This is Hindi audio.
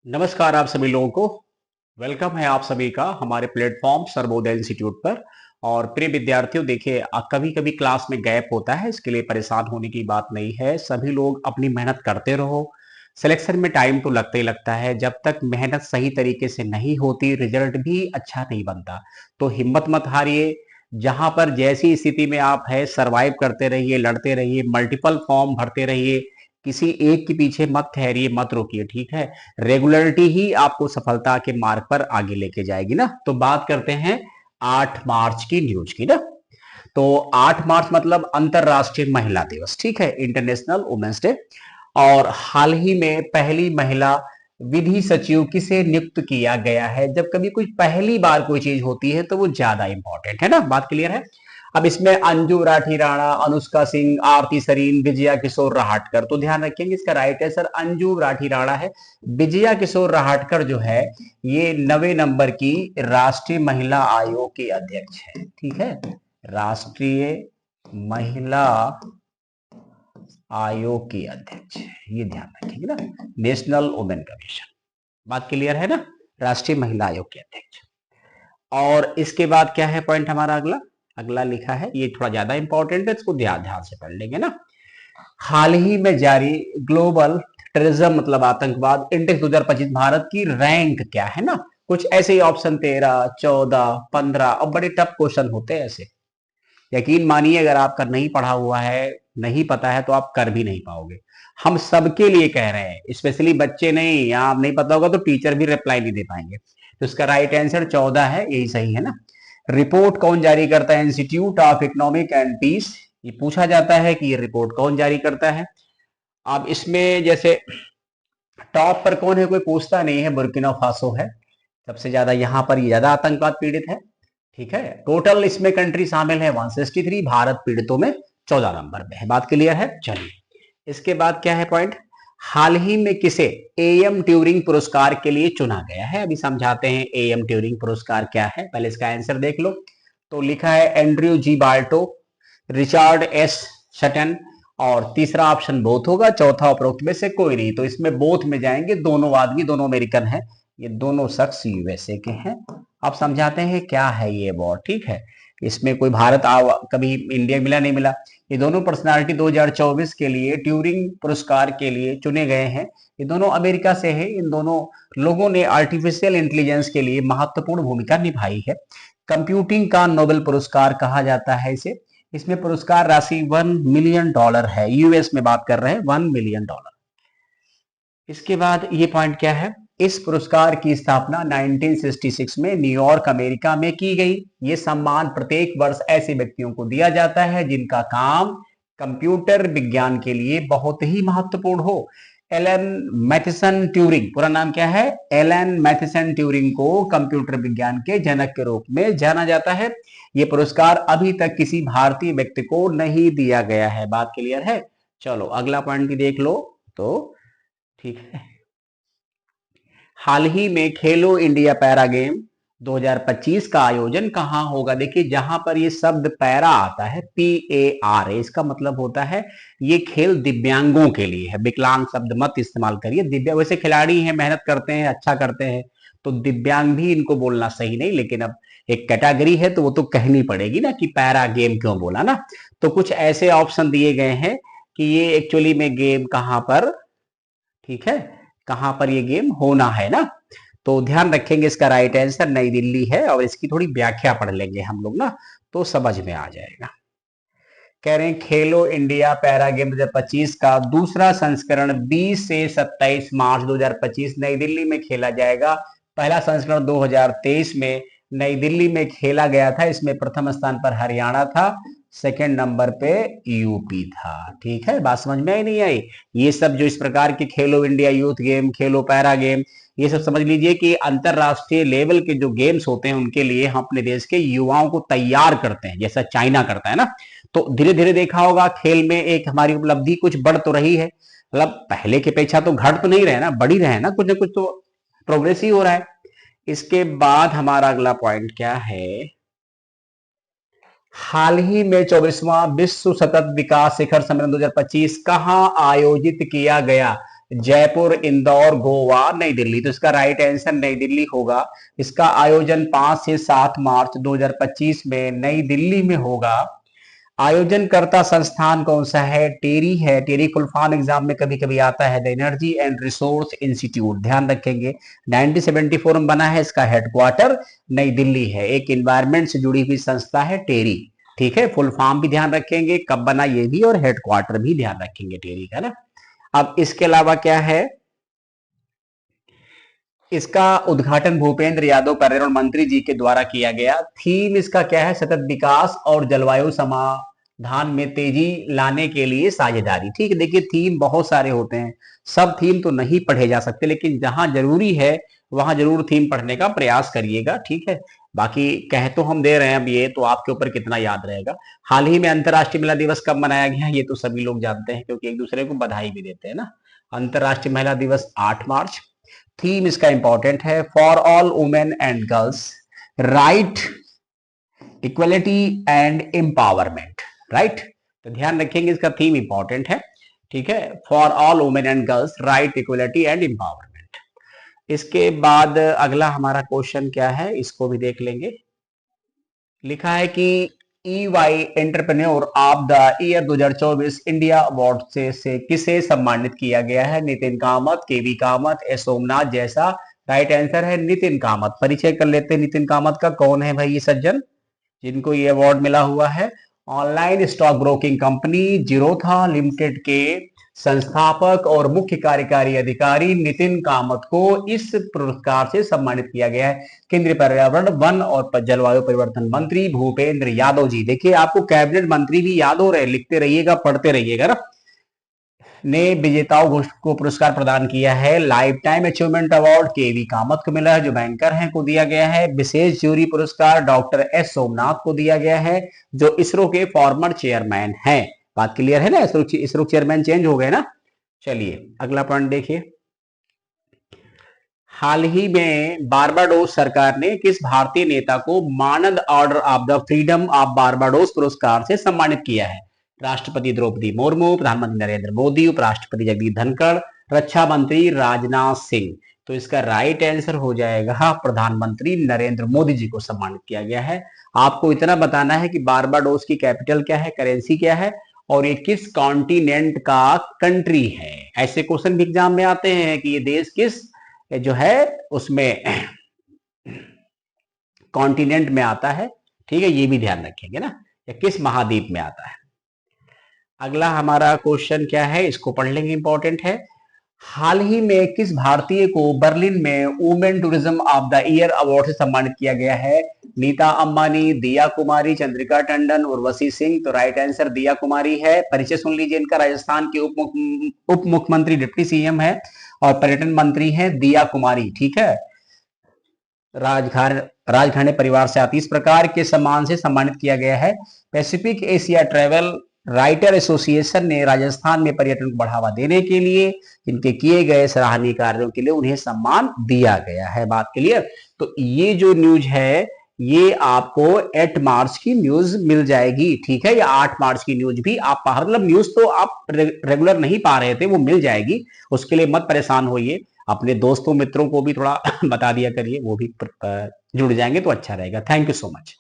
नमस्कार आप सभी लोगों को। वेलकम है आप सभी का हमारे प्लेटफॉर्म सर्वोदय इंस्टीट्यूट पर। और प्रिय विद्यार्थियों, देखिए कभी कभी क्लास में गैप होता है, इसके लिए परेशान होने की बात नहीं है। सभी लोग अपनी मेहनत करते रहो। सिलेक्शन में टाइम तो लगता ही लगता है। जब तक मेहनत सही तरीके से नहीं होती रिजल्ट भी अच्छा नहीं बनता। तो हिम्मत मत हारिए। जहां पर जैसी स्थिति में आप है सरवाइव करते रहिए, लड़ते रहिए, मल्टीपल फॉर्म भरते रहिए। किसी एक के पीछे मत ठहरिए, मत रोकिए, ठीक है। रेगुलरिटी ही आपको सफलता के मार्ग पर आगे लेके जाएगी ना। तो बात करते हैं 8 मार्च की न्यूज की ना। तो 8 मार्च मतलब अंतरराष्ट्रीय महिला दिवस, ठीक है, इंटरनेशनल वुमेन्स डे। और हाल ही में पहली महिला विधि सचिव किसे नियुक्त किया गया है। जब कभी कोई पहली बार कोई चीज होती है तो वो ज्यादा इंपॉर्टेंट है ना, बात क्लियर है। अब इसमें अंजू राठी राणा, अनुष्का सिंह, आरती सरीन, विजया किशोर राहटकर। तो ध्यान रखेंगे इसका राइट आंसर अंजू राठी राणा है। विजया किशोर राहटकर जो है ये 9वें नंबर की राष्ट्रीय महिला आयोग की अध्यक्ष है, ठीक है। राष्ट्रीय महिला आयोग की अध्यक्ष है, ये ध्यान रखेंगे ना। नेशनल वुमेन कमीशन, बात क्लियर है ना। राष्ट्रीय महिला आयोग के अध्यक्ष। और इसके बाद क्या है पॉइंट हमारा अगला। अगला लिखा है, ये थोड़ा ज्यादा इंपॉर्टेंट है, इसको ध्यान ध्यान से पढ़ लेंगे ना। हाल ही में जारी ग्लोबल टेररिज्म मतलब आतंकवाद इंडेक्स 2025 भारत की रैंक क्या है ना। कुछ ऐसे ही ऑप्शन 13, 14, 15 और बड़े टफ क्वेश्चन होते हैं ऐसे। यकीन मानिए अगर आपका नहीं पढ़ा हुआ है, नहीं पता है, तो आप कर भी नहीं पाओगे। हम सबके लिए कह रहे हैं, स्पेशली बच्चे नहीं, यहाँ आप नहीं पता होगा तो टीचर भी रिप्लाई नहीं दे पाएंगे। तो इसका राइट आंसर 14 है, यही सही है ना। रिपोर्ट कौन जारी करता है, Institute of Economic and Peace. ये पूछा जाता है कि ये रिपोर्ट कौन जारी करता है। अब इसमें जैसे टॉप पर कौन है कोई पूछता नहीं है, बुर्किना फासो है सबसे ज्यादा, यहां पर ये ज्यादा आतंकवाद पीड़ित है, ठीक है। टोटल इसमें कंट्री शामिल है 163, भारत पीड़ितों में 14 नंबर पे है, बात क्लियर है। चलिए इसके बाद क्या है पॉइंट। हाल ही में किसे एएम ट्यूरिंग पुरस्कार के लिए चुना गया है, अभी समझाते हैं एएम ट्यूरिंग पुरस्कार क्या है, पहले इसका आंसर देख लो। तो लिखा है एंड्रयू जी बाल्टो, रिचार्ड एस शटन, और तीसरा ऑप्शन बोथ होगा, चौथा उपरोक्त में से कोई नहीं। तो इसमें बोथ में जाएंगे, दोनों आदमी दोनों अमेरिकन हैं, ये दोनों शख्स यूएसए के हैं। अब समझाते हैं क्या है ये अवार्ड, ठीक है। इसमें कोई भारत कभी इंडिया मिला नहीं मिला। ये दोनों पर्सनालिटी 2024 के लिए ट्यूरिंग पुरस्कार के लिए चुने गए हैं। ये दोनों अमेरिका से हैं। इन दोनों लोगों ने आर्टिफिशियल इंटेलिजेंस के लिए महत्वपूर्ण भूमिका निभाई है। कंप्यूटिंग का नोबेल पुरस्कार कहा जाता है इसे। इसमें पुरस्कार राशि $1 मिलियन है, यूएस में बात कर रहे हैं, $1 मिलियन। इसके बाद ये पॉइंट क्या है। इस पुरस्कार की स्थापना 1966 में न्यूयॉर्क अमेरिका में की गई। ये सम्मान प्रत्येक वर्ष ऐसे व्यक्तियों को दिया जाता है जिनका काम कंप्यूटर विज्ञान के लिए बहुत ही महत्वपूर्ण हो। एलन मैथिसन ट्यूरिंग, पूरा नाम क्या है, एलन मैथिसन ट्यूरिंग को कंप्यूटर विज्ञान के जनक के रूप में जाना जाता है। ये पुरस्कार अभी तक किसी भारतीय व्यक्ति को नहीं दिया गया है, बात क्लियर है। चलो अगला पॉइंट भी देख लो तो ठीक है। हाल ही में खेलो इंडिया पैरा गेम 2025 का आयोजन कहां होगा। देखिए जहां पर ये शब्द पैरा आता है, PAR, इसका मतलब होता है ये खेल दिव्यांगों के लिए है। विकलांग शब्द मत इस्तेमाल करिए। दिव्यांग वैसे खिलाड़ी हैं, मेहनत करते हैं, अच्छा करते हैं, तो दिव्यांग भी इनको बोलना सही नहीं, लेकिन अब एक कैटेगरी है तो वो तो कहनी पड़ेगी ना कि पैरा गेम क्यों बोला ना। तो कुछ ऐसे ऑप्शन दिए गए हैं कि ये एक्चुअली में गेम कहां पर, ठीक है, कहां पर ये गेम होना है ना। तो ध्यान रखेंगे इसका राइट आंसर नई दिल्ली है। और इसकी थोड़ी व्याख्या पढ़ लेंगे हम लोग ना, तो समझ में आ जाएगा। कह रहे हैं खेलो इंडिया पैरा गेम 2025 का दूसरा संस्करण 20 से 27 मार्च 2025 नई दिल्ली में खेला जाएगा। पहला संस्करण 2023 में नई दिल्ली में खेला गया था। इसमें प्रथम स्थान पर हरियाणा था, सेकंड नंबर पे यूपी था, ठीक है। बात समझ में आई नहीं आई। ये सब जो इस प्रकार के खेलो इंडिया यूथ गेम, खेलो पैरा गेम, ये सब समझ लीजिए कि अंतरराष्ट्रीय लेवल के जो गेम्स होते हैं उनके लिए हम अपने देश के युवाओं को तैयार करते हैं, जैसा चाइना करता है ना। तो धीरे धीरे देखा होगा खेल में एक हमारी उपलब्धि कुछ बढ़ तो रही है, मतलब पहले की अपेक्षा तो घट तो नहीं रहे ना, बढ़ी रहे ना कुछ तो प्रोग्रेस ही हो रहा है। इसके बाद हमारा अगला पॉइंट क्या है। हाल ही में 24वां विश्व सतत विकास शिखर सम्मेलन 2025 कहां आयोजित किया गया। जयपुर, इंदौर, गोवा, नई दिल्ली। तो इसका राइट आंसर नई दिल्ली होगा। इसका आयोजन 5 से 7 मार्च 2025 में नई दिल्ली में होगा। आयोजनकर्ता संस्थान कौन सा है? टेरी है। टेरी फुल फॉर्म एग्जाम में कभी कभी आता है, the energy and resource institute, ध्यान रखेंगे। 1974 में बना है, इसका हेडक्वार्टर नई दिल्ली है। एक इन्वायरमेंट से जुड़ी हुई संस्था है टेरी, ठीक है। फुल फॉर्म भी ध्यान रखेंगे, कब बना ये भी, और हेडक्वार्टर भी ध्यान रखेंगे टेरी का ना। अब इसके अलावा क्या है, इसका उद्घाटन भूपेंद्र यादव पर्यावरण मंत्री जी के द्वारा किया गया। थीम इसका क्या है? सतत विकास और जलवायु समाधान में तेजी लाने के लिए साझेदारी। ठीक है, देखिए थीम बहुत सारे होते हैं, सब थीम तो नहीं पढ़े जा सकते, लेकिन जहां जरूरी है वहां जरूर थीम पढ़ने का प्रयास करिएगा, ठीक है। बाकी कह तो हम दे रहे हैं, अब ये तो आपके ऊपर कितना याद रहेगा। हाल ही में अंतर्राष्ट्रीय महिला दिवस कब मनाया गया? ये तो सभी लोग जानते हैं, क्योंकि एक दूसरे को बधाई भी देते हैं ना। अंतर्राष्ट्रीय महिला दिवस 8 मार्च। थीम इसका इंपॉर्टेंट है, for all women and girls, right, equality and empowerment, right. तो ध्यान रखेंगे, इसका थीम इंपॉर्टेंट है, ठीक है। For all women and girls, right, equality and empowerment. इसके बाद अगला हमारा क्वेश्चन क्या है, इसको भी देख लेंगे। लिखा है कि EY entrepreneur of the year 2024 India award से किसे सम्मानित किया गया है? नितिन कामत, केवी कामत, एस सोमनाथ जैसा। राइट आंसर है नितिन कामत। परिचय कर लेते हैं नितिन कामत का। कौन है भाई ये सज्जन जिनको ये अवार्ड मिला हुआ है? Online stock broking company Zerodha limited के संस्थापक और मुख्य कार्यकारी अधिकारी नितिन कामत को इस पुरस्कार से सम्मानित किया गया है। केंद्रीय पर्यावरण, वन और जलवायु परिवर्तन मंत्री भूपेंद्र यादव जी। देखिए आपको कैबिनेट मंत्री भी याद हो रहे, लिखते रहिएगा, पढ़ते रहिएगा ना। ने विजेताओं को पुरस्कार प्रदान किया है। लाइफ टाइम अचीवमेंट अवार्ड केवी कामत को मिला है, जो बैंकर हैं, को दिया गया है। विशेष जूरी पुरस्कार डॉक्टर एस सोमनाथ को दिया गया है, जो इसरो के फॉर्मर चेयरमैन हैं। बात क्लियर है ना? इसरो चेयरमैन चेंज हो गए ना। चलिए अगला पॉइंट देखिए। हाल ही में बारबाडोस सरकार ने किस भारतीय नेता को मानद order of the freedom of Barbados पुरस्कार से सम्मानित किया है? राष्ट्रपति द्रौपदी मुर्मू, प्रधानमंत्री नरेंद्र मोदी, उपराष्ट्रपति जगदीप धनखड़, रक्षा मंत्री राजनाथ सिंह। तो इसका राइट आंसर हो जाएगा प्रधानमंत्री नरेंद्र मोदी जी को सम्मानित किया गया है। आपको इतना बताना है कि बारबाडोस की कैपिटल क्या है, करेंसी क्या है, और ये किस कॉन्टिनेंट का कंट्री है। ऐसे क्वेश्चन भी एग्जाम में आते हैं कि ये देश किस जो है उसमें कॉन्टिनेंट में आता है, ठीक है, ये भी ध्यान रखेंगे ना, या किस महाद्वीप में आता है। अगला हमारा क्वेश्चन क्या है, इसको पढ़ लेंगे, इंपॉर्टेंट है। हाल ही में किस भारतीय को बर्लिन में women tourism of the year award से सम्मानित किया गया है? नीता अंबानी, दिया कुमारी, चंद्रिका टंडन, उर्वशी सिंह। तो राइट आंसर दिया कुमारी है। परिचय सुन लीजिए इनका। राजस्थान के उप मुख्यमंत्री, डिप्टी सीएम है और पर्यटन मंत्री हैं दिया कुमारी, ठीक है। राजघराने परिवार से आती। इस प्रकार के सम्मान से सम्मानित किया गया है। Pacific Asia travel writer association ने राजस्थान में पर्यटन को बढ़ावा देने के लिए इनके किए गए सराहनीय कार्यों के लिए उन्हें सम्मान दिया गया है। बात क्लियर? तो ये जो न्यूज है ये आपको 8 मार्च की न्यूज मिल जाएगी, ठीक है। या 8 मार्च की न्यूज भी आप मतलब न्यूज तो आप रेगुलर नहीं पा रहे थे, वो मिल जाएगी। उसके लिए मत परेशान होइए, अपने दोस्तों मित्रों को भी थोड़ा बता दिया करिए, वो भी जुड़ जाएंगे तो अच्छा रहेगा। Thank you so much.